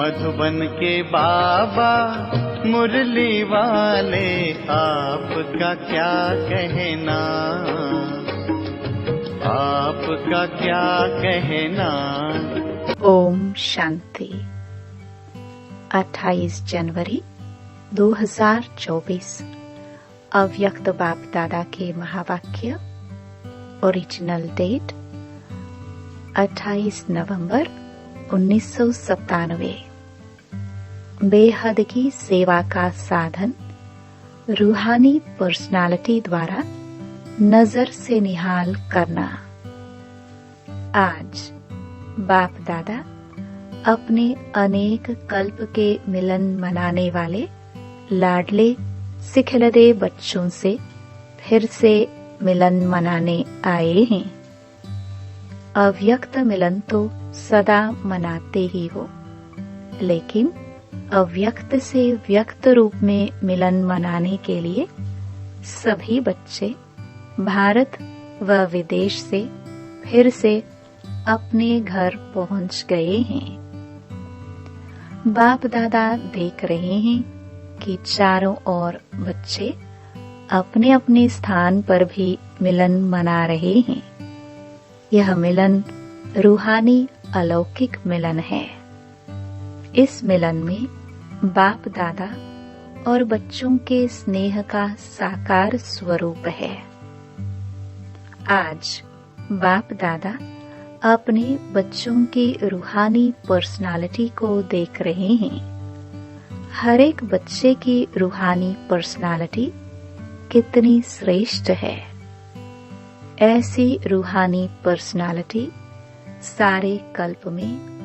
मधुबन के बाबा मुरली वाले, आपका क्या कहना, आपका क्या कहना। ओम शांति। 28 जनवरी 2024 अव्यक्त बाप दादा के महावाक्य। ओरिजिनल डेट 28 नवंबर 1997। बेहद की सेवा का साधन रूहानी पर्सनालिटी द्वारा नजर से निहाल करना। आज बाप दादा अपने अनेक कल्प के मिलन मनाने वाले लाडले सिखलदे बच्चों से फिर से मिलन मनाने आए हैं। अव्यक्त मिलन तो सदा मनाते ही हो, लेकिन अव्यक्त से व्यक्त रूप में मिलन मनाने के लिए सभी बच्चे भारत व विदेश से फिर से अपने घर पहुंच गए हैं। बाप दादा देख रहे हैं कि चारों ओर बच्चे अपने अपने स्थान पर भी मिलन मना रहे हैं। यह मिलन रूहानी अलौकिक मिलन है। इस मिलन में बाप दादा और बच्चों के स्नेह का साकार स्वरूप है। आज बाप दादा अपने बच्चों की रूहानी पर्सनालिटी को देख रहे हैं। हर एक बच्चे की रूहानी पर्सनालिटी कितनी श्रेष्ठ है। ऐसी रूहानी पर्सनालिटी सारे कल्प में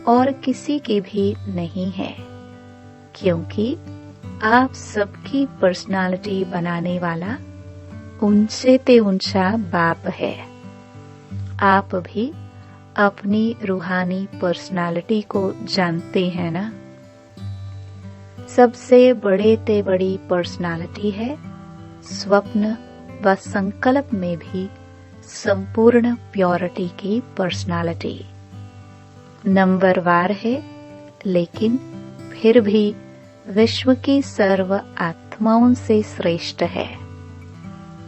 और किसी की भी नहीं है, क्योंकि आप सबकी पर्सनालिटी बनाने वाला ऊंचे ते ऊंचा बाप है। आप भी अपनी रूहानी पर्सनालिटी को जानते हैं ना। सबसे बड़े ते बड़ी पर्सनालिटी है स्वप्न व संकल्प में भी संपूर्ण प्योरिटी की पर्सनालिटी। नंबरवार है, लेकिन फिर भी विश्व की सर्व आत्माओं से श्रेष्ठ है।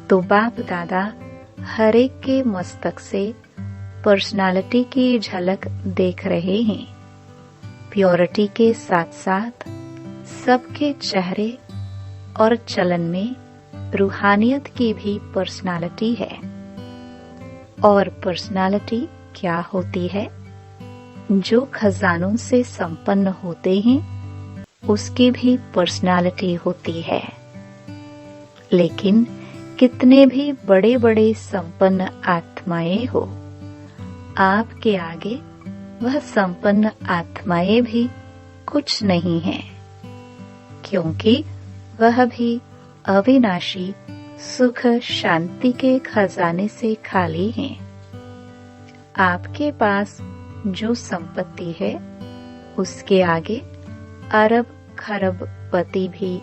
तो बाप दादा हर एक के मस्तक से पर्सनालिटी की झलक देख रहे हैं। प्योरिटी के साथ साथ सबके चेहरे और चलन में रूहानियत की भी पर्सनालिटी है। और पर्सनालिटी क्या होती है? जो खजानों से संपन्न होते हैं उसकी भी पर्सनालिटी होती है। लेकिन कितने भी बड़े बड़े संपन्न आत्माएं हो, आपके आगे वह संपन्न आत्माएं भी कुछ नहीं है, क्योंकि वह भी अविनाशी सुख शांति के खजाने से खाली हैं। आपके पास जो संपत्ति है उसके आगे अरब खरब पति भी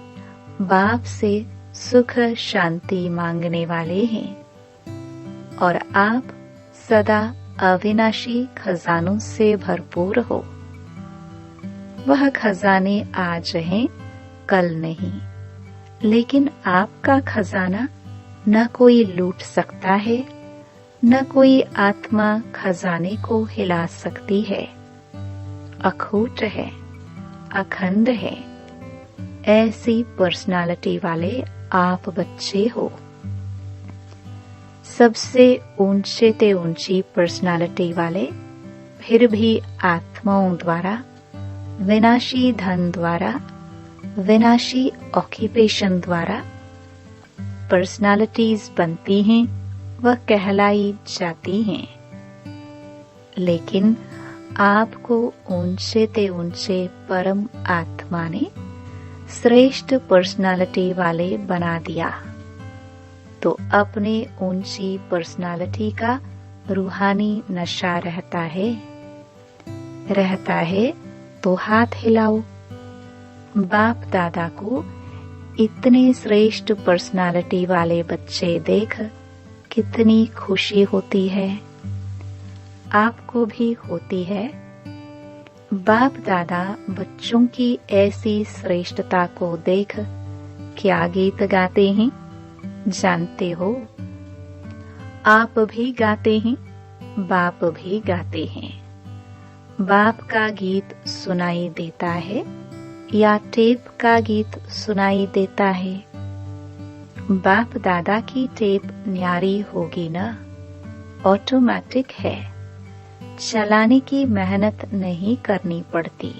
बाप से सुख शांति मांगने वाले हैं। और आप सदा अविनाशी खजानों से भरपूर हो। वह खजाने आज हैं, कल नहीं। लेकिन आपका खजाना न कोई लूट सकता है, न कोई आत्मा खजाने को हिला सकती है। अखूट है, अखंड है। ऐसी पर्सनालिटी वाले आप बच्चे हो। सबसे ऊंचे ते ऊंची पर्सनालिटी वाले फिर भी आत्माओं द्वारा, विनाशी धन द्वारा, विनाशी ऑक्यूपेशन द्वारा पर्सनालिटीज बनती हैं व कहलाई जाती हैं। लेकिन आपको ऊंचे ते ऊंचे परम आत्मा ने श्रेष्ठ पर्सनालिटी वाले बना दिया। तो अपने ऊंची पर्सनालिटी का रूहानी नशा रहता है तो हाथ हिलाओ। बाप दादा को इतने श्रेष्ठ पर्सनालिटी वाले बच्चे देख कितनी खुशी होती है। आपको भी होती है। बाप दादा बच्चों की ऐसी श्रेष्ठता को देख क्या गीत गाते हैं जानते हो? आप भी गाते हैं, बाप भी गाते हैं। बाप का गीत सुनाई देता है या टेप का गीत सुनाई देता है? बाप दादा की टेप न्यारी होगी ना, ऑटोमेटिक है, चलाने की मेहनत नहीं करनी पड़ती।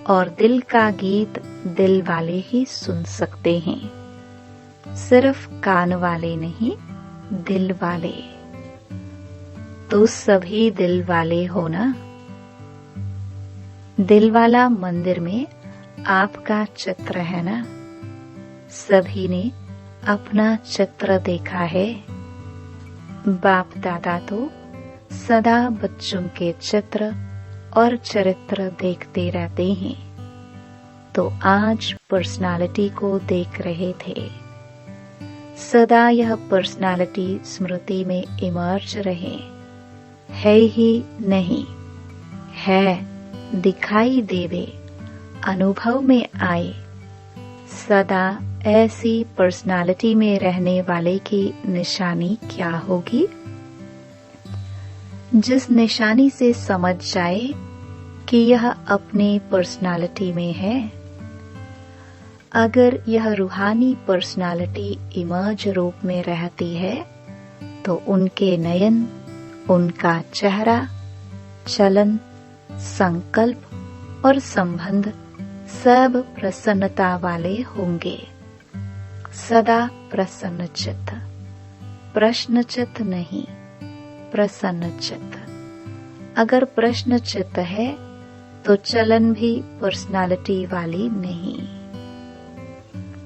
और दिल का गीत दिल वाले ही सुन सकते हैं, सिर्फ कान वाले नहीं, दिल वाले। तो सभी दिल वाले हो ना? दिल वाला मंदिर में आपका चित्र है ना? सभी ने अपना चित्र देखा है। बाप दादा तो सदा बच्चों के चित्र और चरित्र देखते रहते हैं। तो आज पर्सनालिटी को देख रहे थे। सदा यह पर्सनालिटी स्मृति में इमर्ज रहे। है ही नहीं, है, दिखाई देवे, अनुभव में आए। सदा ऐसी पर्सनालिटी में रहने वाले की निशानी क्या होगी? जिस निशानी से समझ जाए कि यह अपने पर्सनालिटी में है। अगर यह रूहानी पर्सनालिटी इमर्ज रूप में रहती है तो उनके नयन, उनका चेहरा, चलन, संकल्प और संबंध सब प्रसन्नता वाले होंगे। सदा प्रसन्नचित्त, प्रश्नचित्त नहीं, प्रसन्नचित्त। अगर प्रश्नचित्त है तो चलन भी पर्सनालिटी वाली नहीं,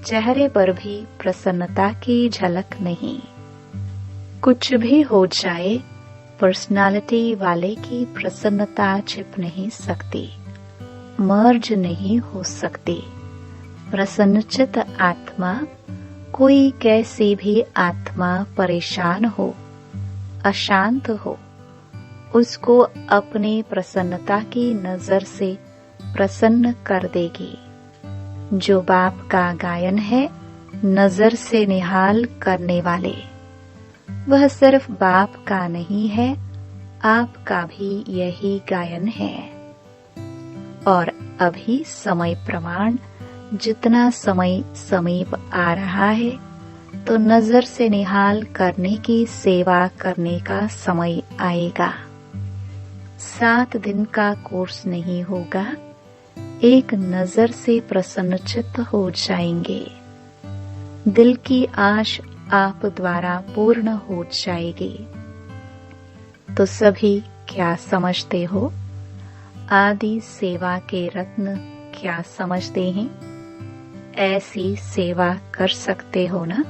चेहरे पर भी प्रसन्नता की झलक नहीं। कुछ भी हो जाए, पर्सनालिटी वाले की प्रसन्नता छिप नहीं सकती, मर्ज नहीं हो सकती। प्रसन्नचित्त आत्मा, कोई कैसी भी आत्मा परेशान हो, अशांत हो, उसको अपनी प्रसन्नता की नजर से प्रसन्न कर देगी। जो बाप का गायन है, नजर से निहाल करने वाले, वह सिर्फ बाप का नहीं है, आपका भी यही गायन है। और अभी समय प्रमाण जितना समय समीप आ रहा है तो नजर से निहाल करने की सेवा करने का समय आएगा। 7 दिन का कोर्स नहीं होगा, एक नजर से प्रसन्नचित्त हो जाएंगे। दिल की आश आप द्वारा पूर्ण हो जाएगी। तो सभी क्या समझते हो? आदि सेवा के रत्न क्या समझते हैं? ऐसी सेवा कर सकते हो ना?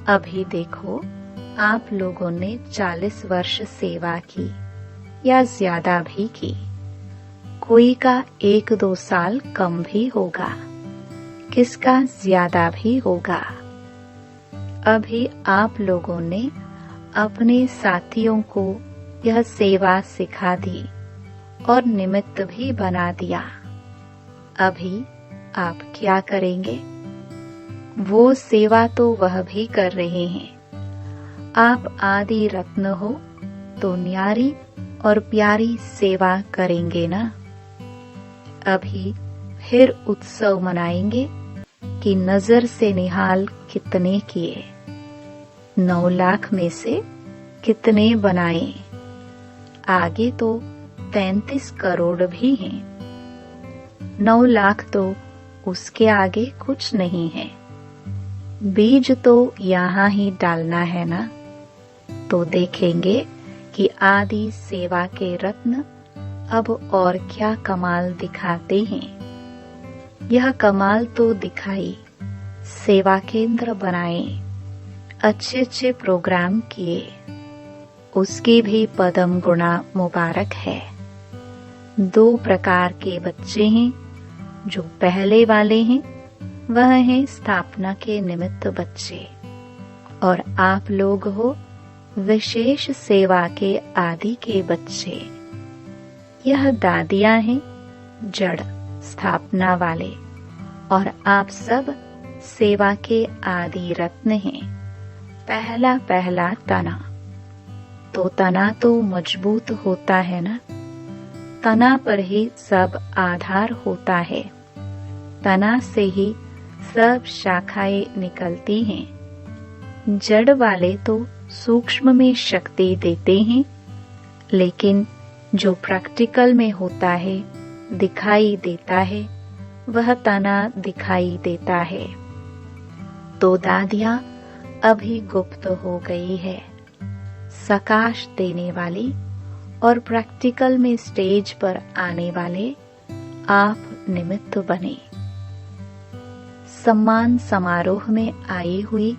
अभी देखो, आप लोगों ने 40 वर्ष सेवा की या ज्यादा भी की। कोई का 1-2 साल कम भी होगा, किसका ज्यादा भी होगा। अभी आप लोगों ने अपने साथियों को यह सेवा सिखा दी और निमित्त भी बना दिया। अभी आप क्या करेंगे? वो सेवा तो वह भी कर रहे हैं। आप आदि रत्न हो तो न्यारी और प्यारी सेवा करेंगे ना? अभी फिर उत्सव मनाएंगे कि नजर से निहाल कितने किए, 9 लाख में से कितने बनाए। आगे तो 33 करोड़ भी हैं। 9 लाख तो उसके आगे कुछ नहीं है। बीज तो यहाँ ही डालना है ना? तो देखेंगे कि आदि सेवा के रत्न अब और क्या कमाल दिखाते हैं। यह कमाल तो दिखाई, सेवा केंद्र बनाए, अच्छे प्रोग्राम किए, उसकी भी पदम गुणा मुबारक है। 2 प्रकार के बच्चे हैं। जो पहले वाले हैं वह हैं स्थापना के निमित्त बच्चे, और आप लोग हो विशेष सेवा के आदि के बच्चे। यह दादियां हैं जड़ स्थापना वाले, और आप सब सेवा के आदि रत्न हैं। पहला पहला तना, तो तना तो मजबूत होता है ना। तना पर ही सब आधार होता है। तना से ही सब शाखाएं निकलती हैं। जड़ वाले तो सूक्ष्म में शक्ति देते हैं, लेकिन जो प्रैक्टिकल में होता है, दिखाई देता है, वह तना दिखाई देता है। तो दादियां अभी गुप्त हो गई है, सकाश देने वाली, और प्रैक्टिकल में स्टेज पर आने वाले आप निमित्त बने। सम्मान समारोह में आई हुई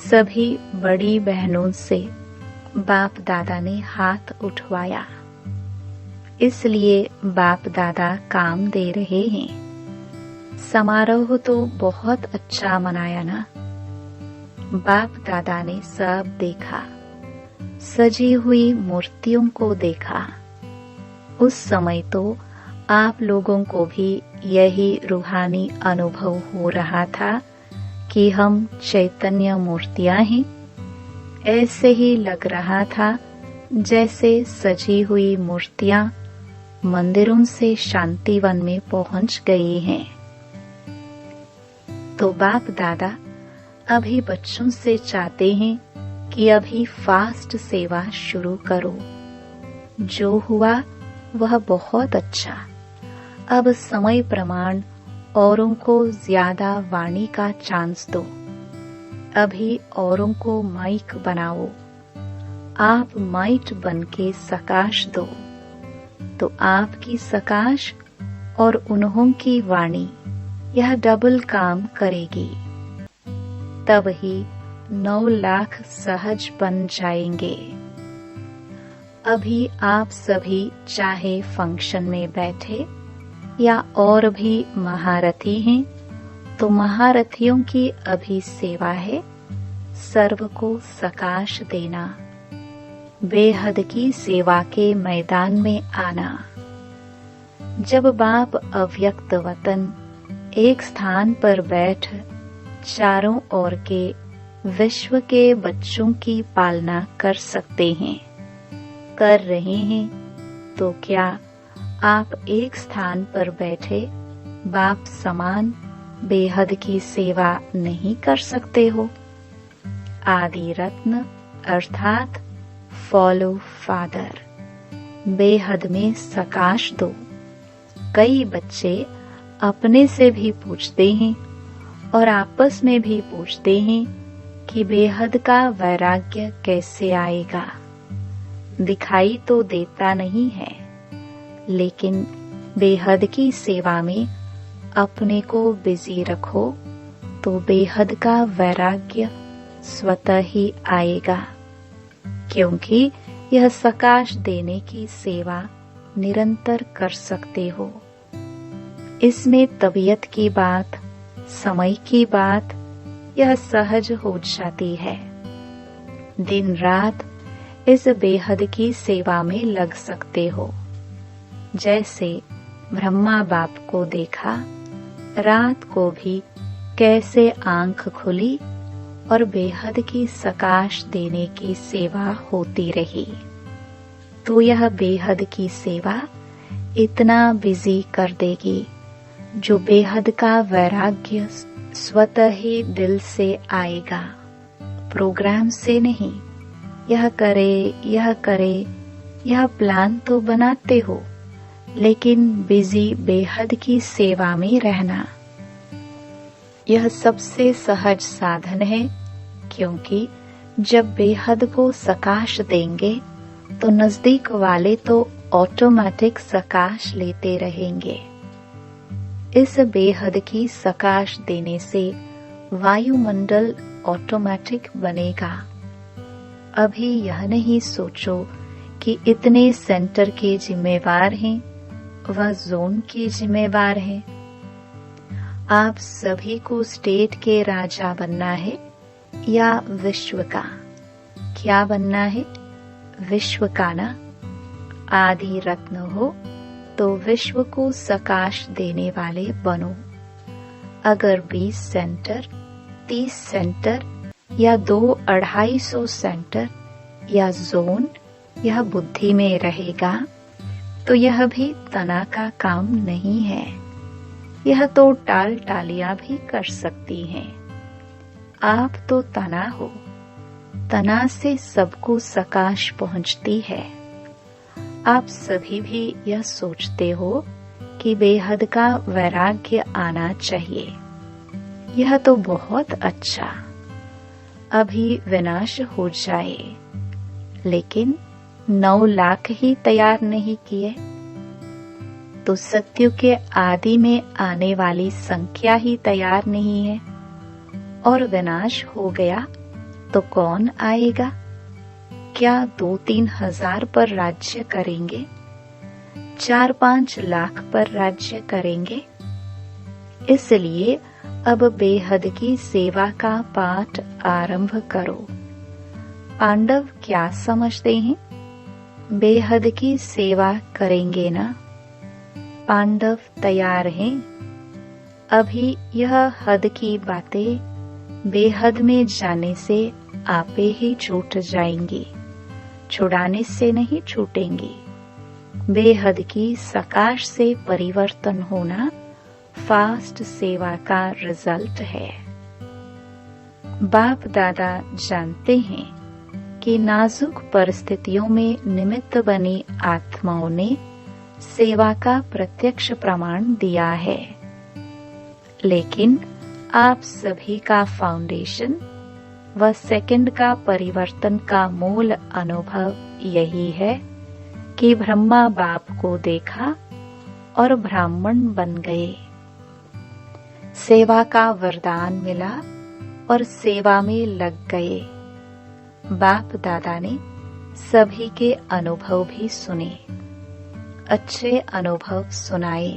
सभी बड़ी बहनों से बाप दादा ने हाथ उठवाया, इसलिए बाप दादा काम दे रहे हैं। समारोह तो बहुत अच्छा मनाया ना। बाप दादा ने सब देखा, सजी हुई मूर्तियों को देखा। उस समय तो आप लोगों को भी यही रूहानी अनुभव हो रहा था कि हम चैतन्य मूर्तियां हैं। ऐसे ही लग रहा था जैसे सजी हुई मूर्तियां मंदिरों से शांतिवन में पहुंच गई हैं। तो बाप दादा अभी बच्चों से चाहते हैं कि अभी फास्ट सेवा शुरू करो। जो हुआ वह बहुत अच्छा। अब समय प्रमाण औरों को ज्यादा वाणी का चांस दो। अभी औरों को माइक बनाओ। आप माइट बनके सकाश दो, तो आपकी सकाश और उन्हों की वाणी यह डबल काम करेगी। तब ही 9 लाख सहज बन जाएंगे। अभी आप सभी चाहे फंक्शन में बैठे या और भी महारथी हैं, तो महारथियों की अभी सेवा है सर्व को सकाश देना, बेहद की सेवा के मैदान में आना। जब बाप अव्यक्त वतन एक स्थान पर बैठ चारों ओर के विश्व के बच्चों की पालना कर सकते हैं, कर रहे हैं, तो क्या आप एक स्थान पर बैठे बाप समान बेहद की सेवा नहीं कर सकते हो? आदि रत्न अर्थात फॉलो फादर, बेहद में सकाश दो। कई बच्चे अपने से भी पूछते हैं और आपस में भी पूछते हैं कि बेहद का वैराग्य कैसे आएगा। दिखाई तो देता नहीं है, लेकिन बेहद की सेवा में अपने को बिजी रखो तो बेहद का वैराग्य स्वतः ही आएगा, क्योंकि यह सकाश देने की सेवा निरंतर कर सकते हो। इसमें तबीयत की बात, समय की बात यह सहज हो जाती है। दिन रात इस बेहद की सेवा में लग सकते हो। जैसे ब्रह्मा बाप को देखा, रात को भी कैसे आंख खुली और बेहद की सकाश देने की सेवा होती रही। तो यह बेहद की सेवा इतना बिजी कर देगी, जो बेहद का वैराग्य स्वतः ही दिल से आएगा, प्रोग्राम से नहीं। यह करे, यह करे, यह प्लान तो बनाते हो, लेकिन बिजी बेहद की सेवा में रहना यह सबसे सहज साधन है, क्योंकि जब बेहद को सकाश देंगे तो नजदीक वाले तो ऑटोमेटिक सकाश लेते रहेंगे। इस बेहद की सकाश देने से वायुमंडल ऑटोमेटिक बनेगा। अभी यह नहीं सोचो कि इतने सेंटर के जिम्मेवार हैं, वह जोन के जिम्मेवार हैं। आप सभी को स्टेट के राजा बनना है या विश्व का? क्या बनना है? विश्व का ना। आदि रत्न हो तो विश्व को सकाश देने वाले बनो। अगर 20 सेंटर, 30 सेंटर या 200-250 सेंटर या जोन यह बुद्धि में रहेगा तो यह भी तना का काम नहीं है। यह तो टाल टालियां भी कर सकती हैं। आप तो तना हो, तना से सबको सकाश पहुंचती है। आप सभी भी यह सोचते हो कि बेहद का वैराग्य आना चाहिए। यह तो बहुत अच्छा, अभी विनाश हो जाए, लेकिन 9 लाख ही तैयार नहीं किए तो सत्युग के आदि में आने वाली संख्या ही तैयार नहीं है, और विनाश हो गया तो कौन आएगा? क्या 2-3 हजार पर राज्य करेंगे? 4-5 लाख पर राज्य करेंगे? इसलिए अब बेहद की सेवा का पाठ आरंभ करो। पांडव क्या समझते हैं? बेहद की सेवा करेंगे ना? पांडव तैयार हैं। अभी यह हद की बातें बेहद में जाने से आपे ही छूट जाएंगी, छुड़ाने से नहीं छूटेंगी। बेहद की सकाश से परिवर्तन होना फास्ट सेवा का रिजल्ट है। बाप दादा जानते हैं कि नाजुक परिस्थितियों में निमित्त बनी आत्माओं ने सेवा का प्रत्यक्ष प्रमाण दिया है, लेकिन आप सभी का फाउंडेशन व सेकंड का परिवर्तन का मूल अनुभव यही है कि ब्रह्मा बाप को देखा और ब्राह्मण बन गए। सेवा का वरदान मिला और सेवा में लग गए। बाप दादा ने सभी के अनुभव भी सुने, अच्छे अनुभव सुनाए।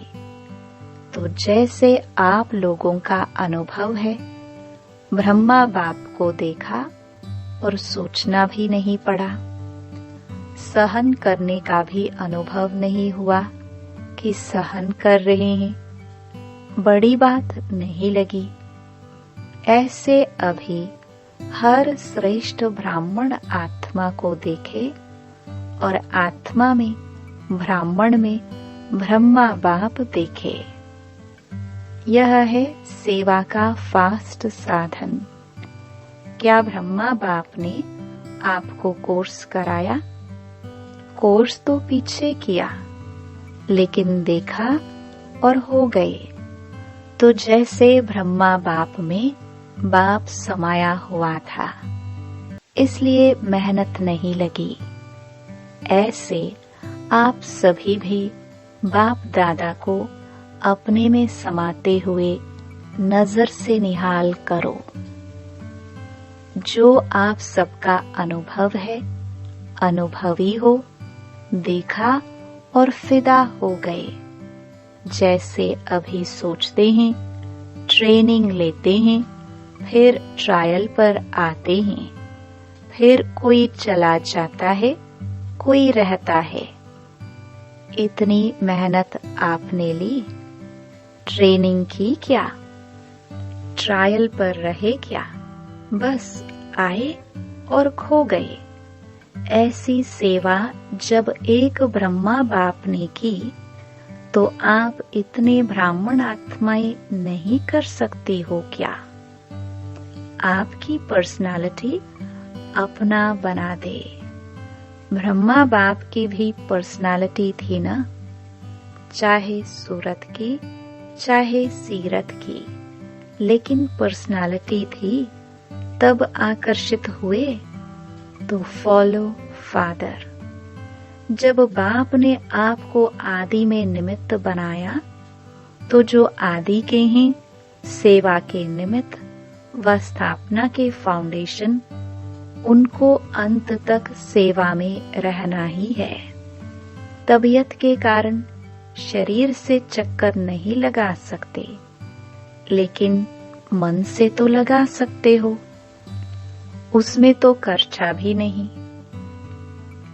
तो जैसे आप लोगों का अनुभव है, ब्रह्मा बाप को देखा और सोचना भी नहीं पड़ा, सहन करने का भी अनुभव नहीं हुआ कि सहन कर रहे हैं, बड़ी बात नहीं लगी। ऐसे अभी हर श्रेष्ठ ब्राह्मण आत्मा को देखे और आत्मा में ब्राह्मण में ब्रह्मा बाप देखे। यह है सेवा का फास्ट साधन। क्या ब्रह्मा बाप ने आपको कोर्स कराया? कोर्स तो पीछे किया, लेकिन देखा और हो गए। तो जैसे ब्रह्मा बाप में बाप समाया हुआ था, इसलिए मेहनत नहीं लगी। ऐसे आप सभी भी बाप दादा को अपने में समाते हुए नजर से निहाल करो। जो आप सबका अनुभव है, अनुभवी हो, देखा और फिदा हो गए। जैसे अभी सोचते हैं, ट्रेनिंग लेते हैं, फिर ट्रायल पर आते हैं, फिर कोई चला जाता है, कोई रहता है। इतनी मेहनत आपने ली, ट्रेनिंग की क्या? ट्रायल पर रहे क्या? बस आए और खो गए। ऐसी सेवा जब एक ब्रह्मा बाप ने की, तो आप इतने ब्राह्मण आत्माएं नहीं कर सकती हो क्या? आपकी पर्सनालिटी अपना बना दे। ब्रह्मा बाप की भी पर्सनालिटी थी ना, चाहे सूरत की चाहे सीरत की, लेकिन पर्सनालिटी थी, तब आकर्षित हुए। तो फॉलो फादर। जब बाप ने आपको आदि में निमित्त बनाया, तो जो आदि के हैं, सेवा के निमित्त व स्थापना के फाउंडेशन, उनको अंत तक सेवा में रहना ही है। तबीयत के कारण शरीर से चक्कर नहीं लगा सकते, लेकिन मन से तो लगा सकते हो। उसमें तो खर्चा भी नहीं,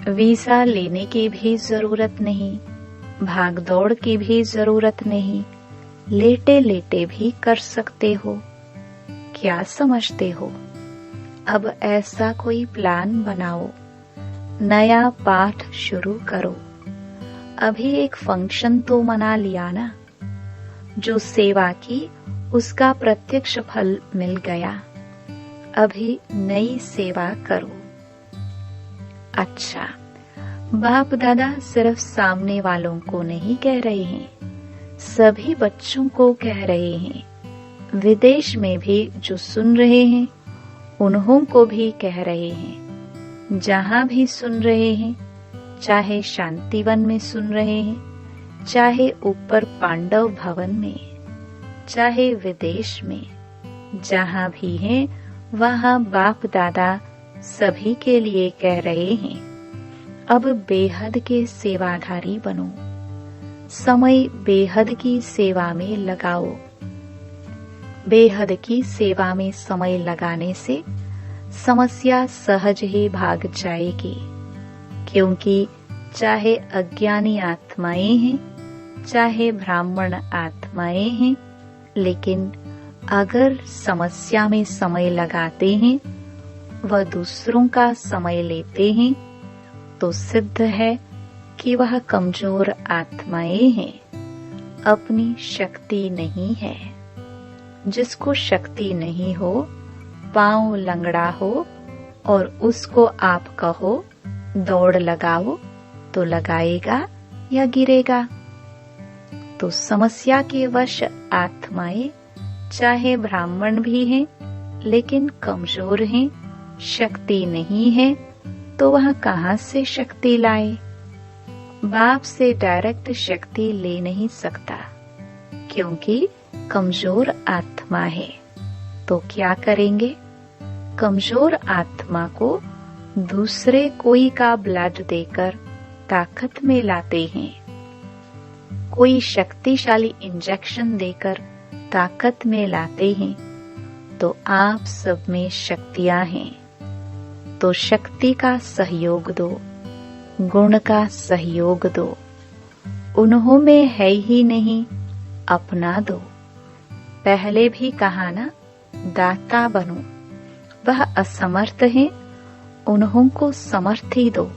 वीजा लेने की भी जरूरत नहीं, भाग दौड़ की भी जरूरत नहीं, लेटे लेटे भी कर सकते हो। क्या समझते हो? अब ऐसा कोई प्लान बनाओ, नया पाठ शुरू करो। अभी एक फंक्शन तो मना लिया ना, जो सेवा की उसका प्रत्यक्ष फल मिल गया। अभी नई सेवा करो। अच्छा, बाप दादा सिर्फ सामने वालों को नहीं कह रहे हैं, सभी बच्चों को कह रहे हैं। विदेश में भी जो सुन रहे हैं उन्हों को भी कह रहे हैं। जहां भी सुन रहे हैं, चाहे शांतिवन में सुन रहे हैं, चाहे ऊपर पांडव भवन में, चाहे विदेश में, जहां भी हैं वहां बाप दादा सभी के लिए कह रहे हैं, अब बेहद के सेवाधारी बनो, समय बेहद की सेवा में लगाओ। बेहद की सेवा में समय लगाने से समस्या सहज ही भाग जाएगी, क्योंकि चाहे अज्ञानी आत्माएं हैं, चाहे ब्राह्मण आत्माएं हैं, लेकिन अगर समस्या में समय लगाते हैं, वह दूसरों का समय लेते हैं, तो सिद्ध है कि वह कमजोर आत्माएं हैं, अपनी शक्ति नहीं है। जिसको शक्ति नहीं हो, पांव लंगड़ा हो और उसको आप कहो दौड़ लगाओ, तो लगाएगा या गिरेगा? तो समस्या के वश आत्माएं चाहे ब्राह्मण भी हैं, लेकिन कमजोर हैं, शक्ति नहीं है, तो वह कहां से शक्ति लाए? बाप से डायरेक्ट शक्ति ले नहीं सकता, क्योंकि कमजोर आत्मा है। तो क्या करेंगे? कमजोर आत्मा को दूसरे कोई का ब्लड देकर ताकत में लाते हैं, कोई शक्तिशाली इंजेक्शन देकर ताकत में लाते हैं। तो आप सब में शक्तियां हैं, तो शक्ति का सहयोग दो, गुण का सहयोग दो। उन्हों में है ही नहीं, अपना दो। पहले भी कहा ना, दाता बनो। वह असमर्थ हैं, उन्हों को समर्थ ही दो।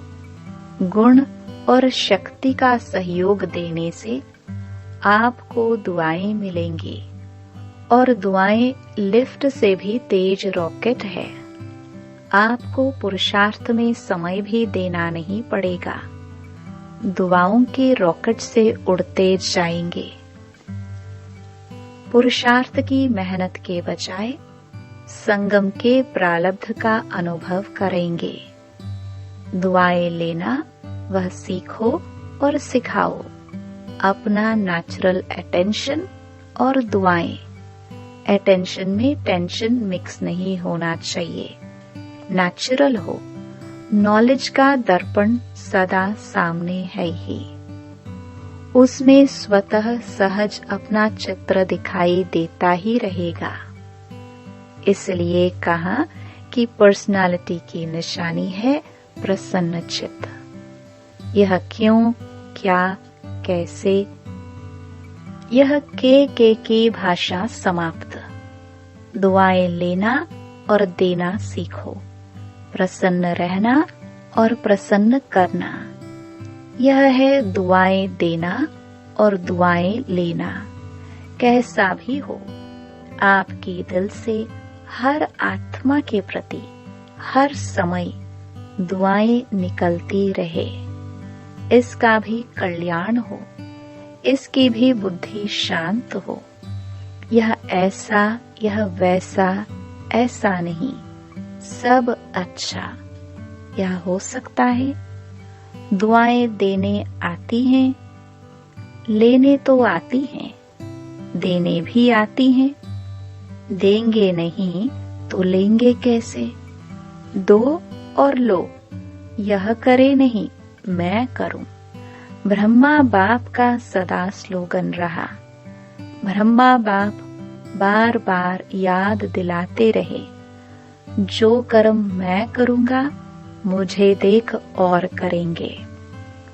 गुण और शक्ति का सहयोग देने से आपको दुआएं मिलेंगी, और दुआएं लिफ्ट से भी तेज रॉकेट है। आपको पुरुषार्थ में समय भी देना नहीं पड़ेगा, दुआओं के रॉकेट से उड़ते जाएंगे। पुरुषार्थ की मेहनत के बजाय संगम के प्रारब्ध का अनुभव करेंगे। दुआएं लेना वह सीखो और सिखाओ। अपना नेचुरल अटेंशन और दुआएं। अटेंशन में टेंशन मिक्स नहीं होना चाहिए, नेचुरल हो। नॉलेज का दर्पण सदा सामने है ही, उसमें स्वतः सहज अपना चित्र दिखाई देता ही रहेगा। इसलिए कहा कि पर्सनालिटी की निशानी है प्रसन्न चित्त। यह क्यों, क्या, कैसे, यह के की भाषा समाप्त। दुआएं लेना और देना सीखो, प्रसन्न रहना और प्रसन्न करना। यह है दुआएं देना और दुआएं लेना। कैसा भी हो, आपके दिल से हर आत्मा के प्रति हर समय दुआएं निकलती रहे। इसका भी कल्याण हो, इसकी भी बुद्धि शांत हो। यह ऐसा, यह वैसा, ऐसा नहीं, सब अच्छा। यह हो सकता है। दुआएं देने आती हैं, लेने तो आती हैं, देने भी आती हैं। देंगे नहीं तो लेंगे कैसे? दो और लो। यह करे नहीं, मैं करूं। ब्रह्मा बाप का सदा स्लोगन रहा। ब्रह्मा बाप बार बार याद दिलाते रहे, जो कर्म मैं करूंगा मुझे देख और करेंगे।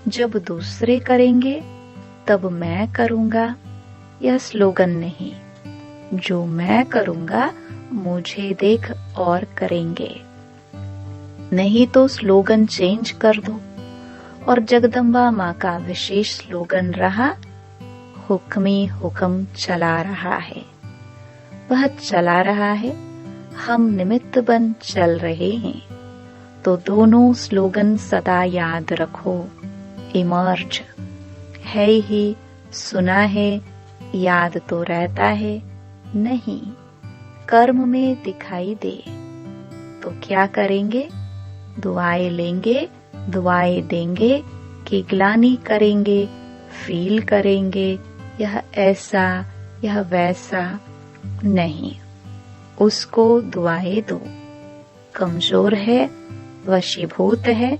जब दूसरे करेंगे तब मैं करूंगा, यह स्लोगन नहीं। जो मैं करूंगा मुझे देख और करेंगे। नहीं तो स्लोगन चेंज कर दो। और जगदम्बा माँ का विशेष स्लोगन रहा, हुक्मी हुक्म चला रहा है। वह चला रहा है, हम निमित्त बन चल रहे हैं। तो दोनों स्लोगन सदा याद रखो। इमर्ज है ही, सुना है, याद तो रहता है, नहीं कर्म में दिखाई दे। तो क्या करेंगे? दुआएं लेंगे, दुआएं देंगे कि ग्लानि करेंगे, फील करेंगे यह ऐसा यह वैसा। नहीं, उसको दुआएं दो। कमजोर है, वशीभूत है,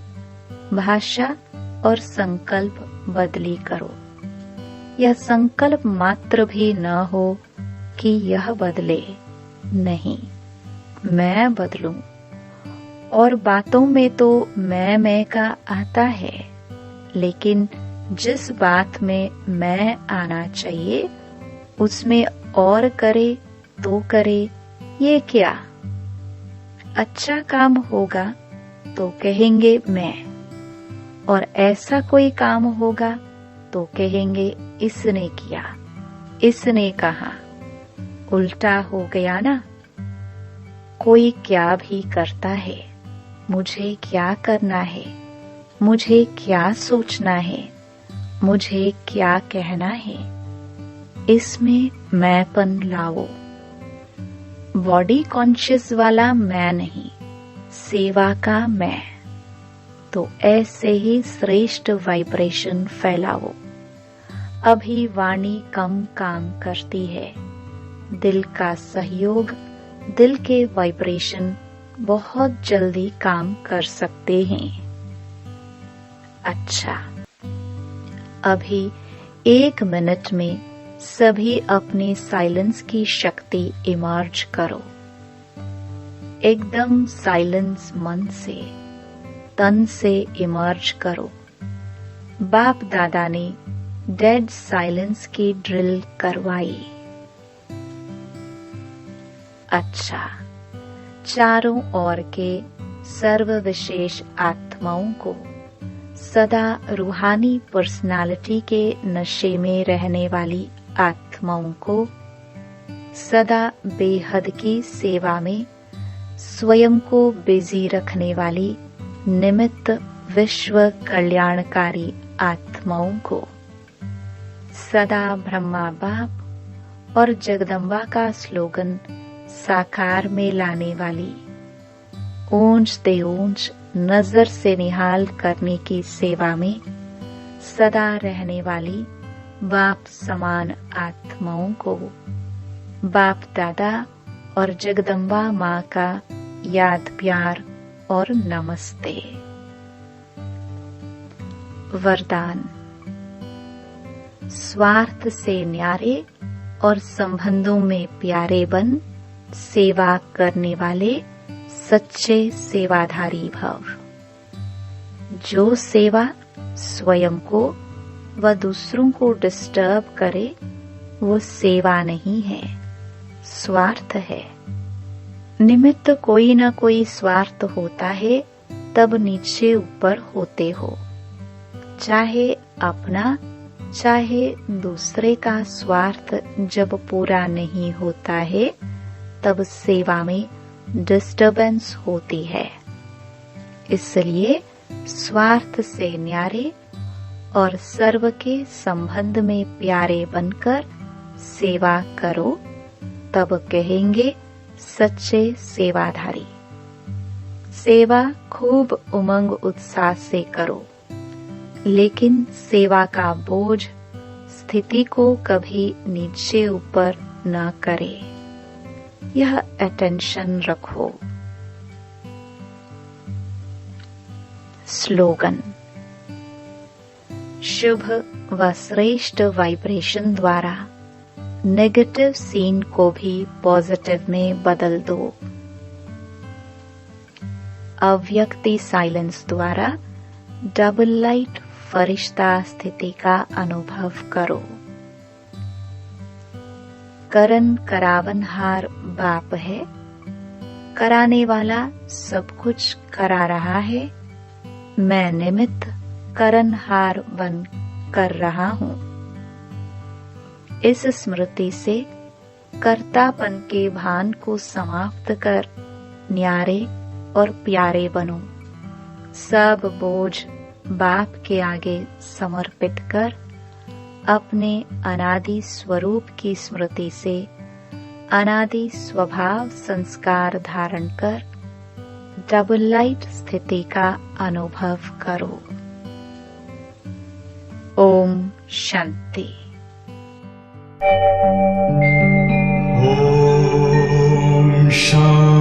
भाषा और संकल्प बदली करो। यह संकल्प मात्र भी न हो कि यह बदले। नहीं, मैं बदलूं। और बातों में तो मैं का आता है, लेकिन जिस बात में मैं आना चाहिए उसमें और करे तो करे, ये क्या? अच्छा काम होगा तो कहेंगे मैं, और ऐसा कोई काम होगा तो कहेंगे इसने किया, इसने कहा। उल्टा हो गया ना। कोई क्या भी करता है, मुझे क्या करना है, मुझे क्या सोचना है, मुझे क्या कहना है, इसमें मैंपन लाओ। बॉडी कॉन्शियस वाला मैं नहीं, सेवा का मैं। तो ऐसे ही श्रेष्ठ वाइब्रेशन फैलाओ। अभी वाणी कम काम करती है, दिल का सहयोग, दिल के वाइब्रेशन बहुत जल्दी काम कर सकते हैं। अच्छा, अभी 1 मिनट में सभी अपने साइलेंस की शक्ति इमर्ज करो। एकदम साइलेंस मन से, तन से इमर्ज करो। बाप दादा ने डेड साइलेंस की ड्रिल करवाई। अच्छा, चारों ओर के सर्व विशेष आत्माओं को, सदा रूहानी पर्सनालिटी के नशे में रहने वाली आत्माओं को, सदा बेहद की सेवा में स्वयं को बिजी रखने वाली निमित्त विश्व कल्याणकारी आत्माओं को, सदा ब्रह्मा बाप और जगदम्बा का स्लोगन साकार में लाने वाली, ऊंच ते ऊंच नजर से निहाल करने की सेवा में सदा रहने वाली बाप समान आत्माओं को, बाप दादा और जगदम्बा माँ का याद प्यार और नमस्ते। वरदान। स्वार्थ से न्यारे और संबंधों में प्यारे बन सेवा करने वाले सच्चे सेवाधारी भव। जो सेवा स्वयं को व दूसरों को डिस्टर्ब करे वो सेवा नहीं है, स्वार्थ है। निमित्त कोई न कोई स्वार्थ होता है, तब नीचे ऊपर होते हो। चाहे अपना चाहे दूसरे का स्वार्थ जब पूरा नहीं होता है, तब सेवा में डिस्टर्बेंस होती है। इसलिए स्वार्थ से न्यारे और सर्व के संबंध में प्यारे बनकर सेवा करो, तब कहेंगे सच्चे सेवाधारी। सेवा खूब उमंग उत्साह से करो, लेकिन सेवा का बोझ स्थिति को कभी नीचे ऊपर न करे। यह अटेंशन रखो। स्लोगन। शुभ व श्रेष्ठ वाइब्रेशन द्वारा नेगेटिव सीन को भी पॉजिटिव में बदल दो। अव्यक्ति साइलेंस द्वारा डबल लाइट फरिश्ता स्थिति का अनुभव करो। करन करावनहार बाप है, कराने वाला सब कुछ करा रहा है, मैं निमित्त करनहार बन कर रहा हूँ। इस स्मृति से कर्तापन के भान को समाप्त कर न्यारे और प्यारे बनो। सब बोझ बाप के आगे समर्पित कर अपने अनादि स्वरूप की स्मृति से अनादि स्वभाव संस्कार धारण कर डबल लाइट स्थिति का अनुभव करो। ओम शांति। ओम शांति।